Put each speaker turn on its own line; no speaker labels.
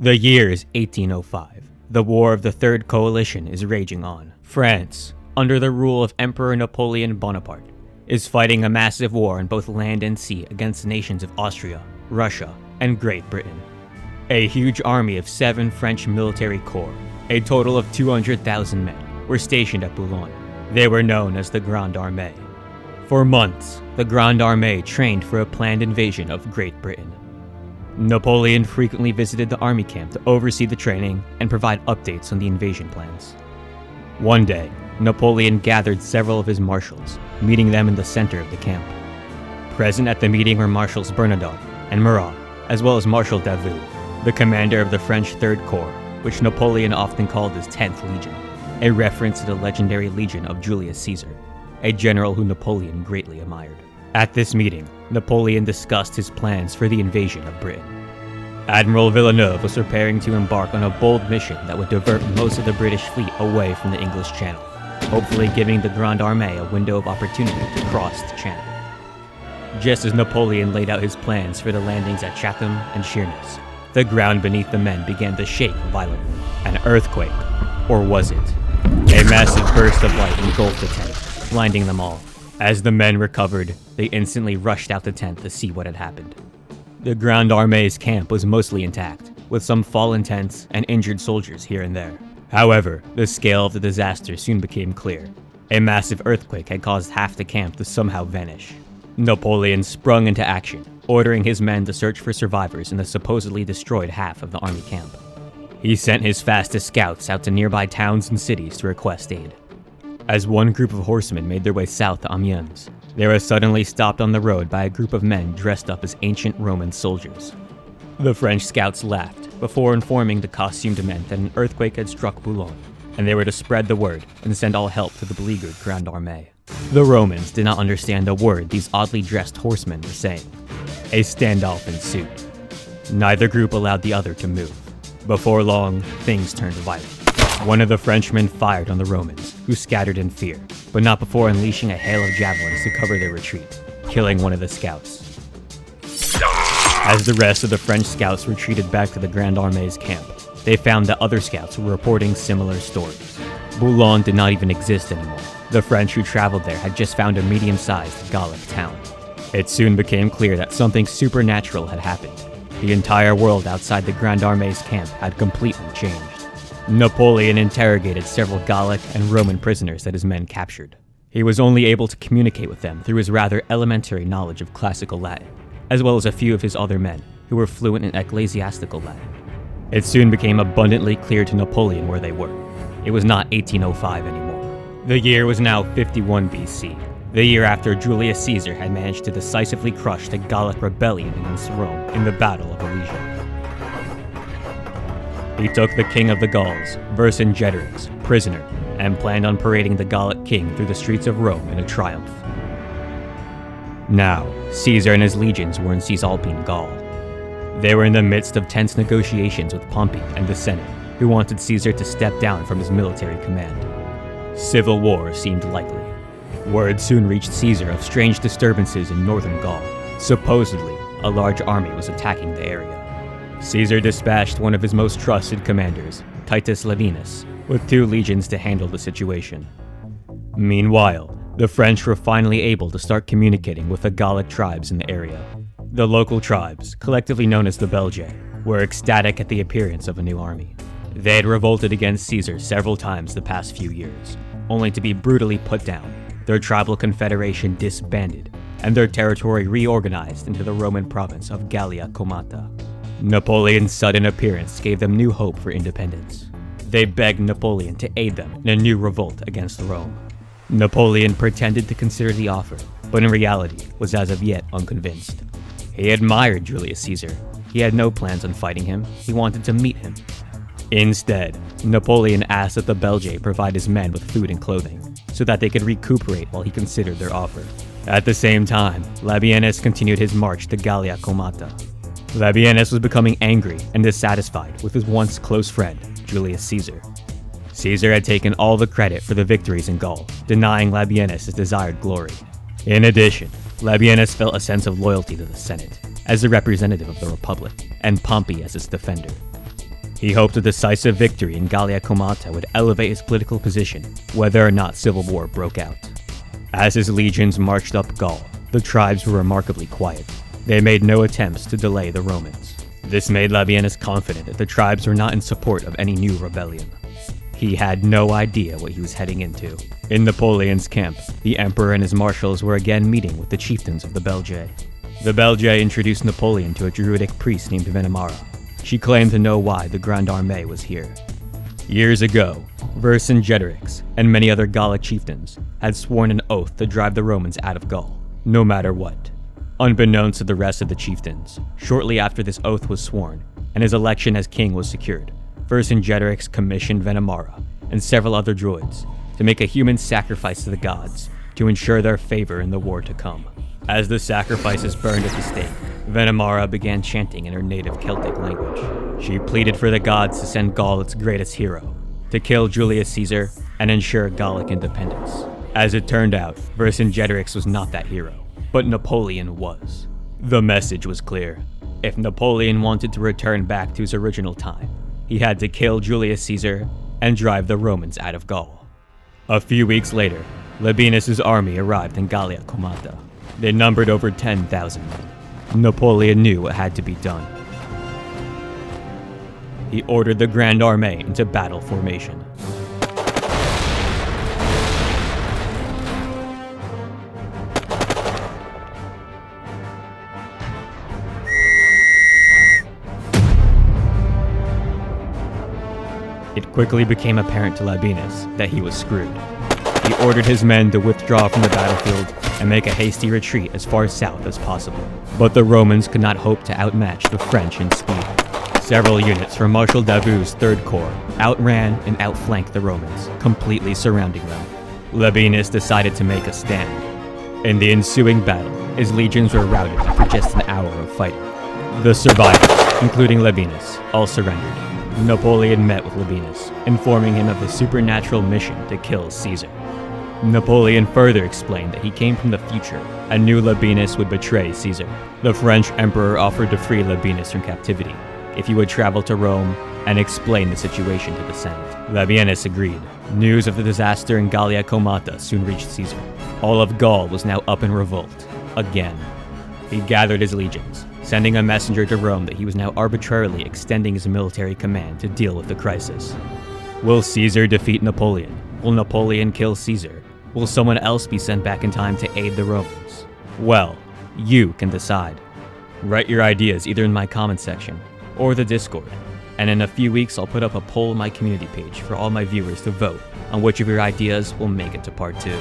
The year is 1805. The War of the Third Coalition is raging on. France, under the rule of Emperor Napoleon Bonaparte, is fighting a massive war on both land and sea against the nations of Austria, Russia, and Great Britain. A huge army of 7 French military corps, a total of 200,000 men, were stationed at Boulogne. They were known as the Grandee Armee. For months, the Grandee Armee trained for a planned invasion of Great Britain. Napoleon frequently visited the army camp to oversee the training and provide updates on the invasion plans. One day, Napoleon gathered several of his marshals, meeting them in the center of the camp. Present at the meeting were Marshals Bernadotte and Murat, as well as Marshal Davout, the commander of the French Third Corps, which Napoleon often called his 10th Legion, a reference to the legendary legion of Julius Caesar, a general who Napoleon greatly admired. At this meeting, Napoleon discussed his plans for the invasion of Britain. Admiral Villeneuve was preparing to embark on a bold mission that would divert most of the British fleet away from the English Channel, hopefully giving the Grande Armée a window of opportunity to cross the Channel. Just as Napoleon laid out his plans for the landings at Chatham and Sheerness, the ground beneath the men began to shake violently. An earthquake, or was it? A massive burst of light engulfed the tent, blinding them all. As the men recovered, they instantly rushed out the tent to see what had happened. The Grande Armée's camp was mostly intact, with some fallen tents and injured soldiers here and there. However, the scale of the disaster soon became clear. A massive earthquake had caused half the camp to somehow vanish. Napoleon sprung into action, ordering his men to search for survivors in the supposedly destroyed half of the army camp. He sent his fastest scouts out to nearby towns and cities to request aid. As one group of horsemen made their way south to Amiens, they were suddenly stopped on the road by a group of men dressed up as ancient Roman soldiers. The French scouts laughed before informing the costumed men that an earthquake had struck Boulogne, and they were to spread the word and send all help to the beleaguered Grande Armée. The Romans did not understand a word these oddly dressed horsemen were saying. A standoff ensued. Neither group allowed the other to move. Before long, things turned violent. One of the Frenchmen fired on the Romans, who scattered in fear, but not before unleashing a hail of javelins to cover their retreat, killing one of the scouts. As the rest of the French scouts retreated back to the Grande Armée's camp, they found that other scouts were reporting similar stories. Boulogne did not even exist anymore. The French who traveled there had just found a medium-sized Gallic town. It soon became clear that something supernatural had happened. The entire world outside the Grande Armée's camp had completely changed. Napoleon interrogated several Gallic and Roman prisoners that his men captured. He was only able to communicate with them through his rather elementary knowledge of classical Latin, as well as a few of his other men who were fluent in ecclesiastical Latin. It soon became abundantly clear to Napoleon where they were. It was not 1805 anymore. The year was now 51 BC, the year after Julius Caesar had managed to decisively crush the Gallic rebellion against Rome in the Battle of Alesia. He took the king of the Gauls, Vercingetorix, prisoner, and planned on parading the Gallic king through the streets of Rome in a triumph. Now, Caesar and his legions were in Cisalpine Gaul. They were in the midst of tense negotiations with Pompey and the Senate, who wanted Caesar to step down from his military command. Civil war seemed likely. Word soon reached Caesar of strange disturbances in northern Gaul. Supposedly, a large army was attacking the area. Caesar dispatched one of his most trusted commanders, Titus Labienus, with 2 legions to handle the situation. Meanwhile, the French were finally able to start communicating with the Gallic tribes in the area. The local tribes, collectively known as the Belgae, were ecstatic at the appearance of a new army. They had revolted against Caesar several times the past few years, only to be brutally put down. Their tribal confederation disbanded, and their territory reorganized into the Roman province of Gallia Comata. Napoleon's sudden appearance gave them new hope for independence. They begged Napoleon to aid them in a new revolt against Rome. Napoleon pretended to consider the offer, but in reality was as of yet unconvinced. He admired Julius Caesar. He had no plans on fighting him. He wanted to meet him. Instead, Napoleon asked that the Belgae provide his men with food and clothing, so that they could recuperate while he considered their offer. At the same time, Labienus continued his march to Gallia Comata. Labienus was becoming angry and dissatisfied with his once close friend, Julius Caesar. Caesar had taken all the credit for the victories in Gaul, denying Labienus his desired glory. In addition, Labienus felt a sense of loyalty to the Senate, as the representative of the Republic, and Pompey as its defender. He hoped a decisive victory in Gallia Comata would elevate his political position, whether or not civil war broke out. As his legions marched up Gaul, the tribes were remarkably quiet. They made no attempts to delay the Romans. This made Labienus confident that the tribes were not in support of any new rebellion. He had no idea what he was heading into. In Napoleon's camp, the emperor and his marshals were again meeting with the chieftains of the Belgae. The Belgae introduced Napoleon to a druidic priest named Venemara. She claimed to know why the Grandee Armee was here. Years ago, Vercingetorix and many other Gallic chieftains had sworn an oath to drive the Romans out of Gaul, no matter what. Unbeknownst to the rest of the chieftains, shortly after this oath was sworn and his election as king was secured, Vercingetorix commissioned Venemara and several other druids to make a human sacrifice to the gods to ensure their favor in the war to come. As the sacrifices burned at the stake, Venemara began chanting in her native Celtic language. She pleaded for the gods to send Gaul its greatest hero, to kill Julius Caesar and ensure Gallic independence. As it turned out, Vercingetorix was not that hero, but Napoleon was. The message was clear. If Napoleon wanted to return back to his original time, he had to kill Julius Caesar and drive the Romans out of Gaul. A few weeks later, Labienus' army arrived in Gallia Comata. They numbered over 10,000 men. Napoleon knew what had to be done. He ordered the Grandee Armee into battle formation. It quickly became apparent to Labienus that he was screwed. He ordered his men to withdraw from the battlefield and make a hasty retreat as far south as possible. But the Romans could not hope to outmatch the French in speed. Several units from Marshal Davout's 3rd Corps outran and outflanked the Romans, completely surrounding them. Labienus decided to make a stand. In the ensuing battle, his legions were routed after just an hour of fighting. The survivors, including Labienus, all surrendered. Napoleon met with Labienus, informing him of his supernatural mission to kill Caesar. Napoleon further explained that he came from the future and knew Labienus would betray Caesar. The French emperor offered to free Labienus from captivity if he would travel to Rome and explain the situation to the Senate. Labienus agreed. News of the disaster in Gallia Comata soon reached Caesar. All of Gaul was now up in revolt, again. He gathered his legions, sending a messenger to Rome that he was now arbitrarily extending his military command to deal with the crisis. Will Caesar defeat Napoleon? Will Napoleon kill Caesar? Will someone else be sent back in time to aid the Romans? Well, you can decide. Write your ideas either in my comment section or the Discord, and in a few weeks I'll put up a poll on my community page for all my viewers to vote on which of your ideas will make it to part 2.